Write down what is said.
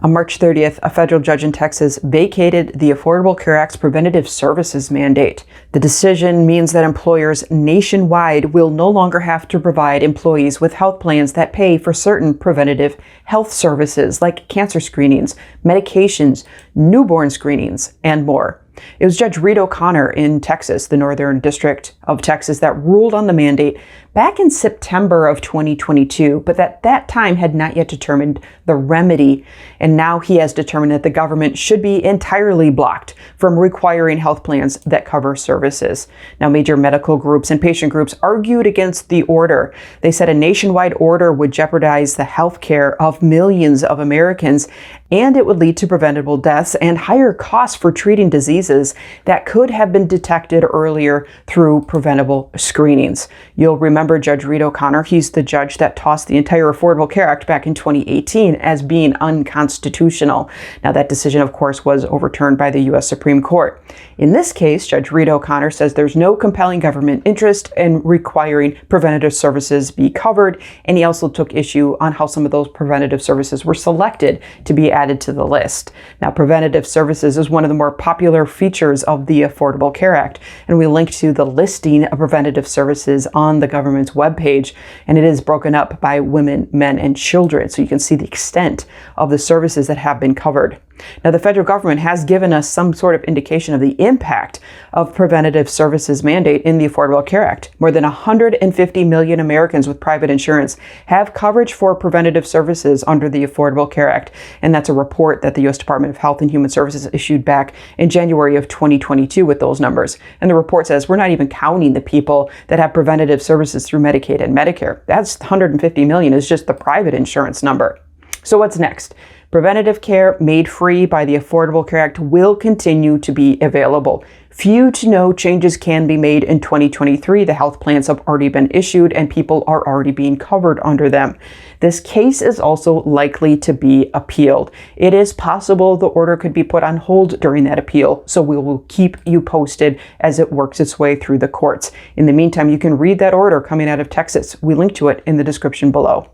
On March 30th, a federal judge in Texas vacated the Affordable Care Act's preventative services mandate. The decision means that employers nationwide will no longer have to provide employees with health plans that pay for certain preventative health services like cancer screenings, medications, newborn screenings, and more. It was Judge Reed O'Connor in Texas, the Northern District of Texas, that ruled on the mandate back in September of 2022, but at that time had not yet determined the remedy. And now he has determined that the government should be entirely blocked from requiring health plans that cover services. Now, major medical groups and patient groups argued against the order. They said a nationwide order would jeopardize the health care of millions of Americans, and it would lead to preventable deaths and higher costs for treating diseases that could have been detected earlier through preventable screenings. You'll remember Judge Reed O'Connor. He's the judge that tossed the entire Affordable Care Act back in 2018 as being unconstitutional. Now, that decision, of course, was overturned by the U.S. Supreme Court. In this case, Judge Reed O'Connor says there's no compelling government interest in requiring preventative services be covered, and he also took issue on how some of those preventative services were selected to be added to the list. Now, preventative services is one of the more popular features of the Affordable Care Act, and we link to the listing of preventative services on the government's webpage, and it is broken up by women, men, and children, so you can see the extent of the services that have been covered. Now, the federal government has given us some sort of indication of the impact of preventative services mandate in the Affordable Care Act. More than 150 million Americans with private insurance have coverage for preventative services under the Affordable Care Act, and that's a report that the U.S. Department of Health and Human Services issued back in January of 2022 with those numbers. And the report says we're not even counting the people that have preventative services through Medicaid and Medicare. That's 150 million is just the private insurance number. So what's next? Preventative care made free by the Affordable Care Act will continue to be available. Few to no changes can be made in 2023. The health plans have already been issued and people are already being covered under them. This case is also likely to be appealed. It is possible the order could be put on hold during that appeal, so we will keep you posted as it works its way through the courts. In the meantime, you can read that order coming out of Texas. We link to it in the description below.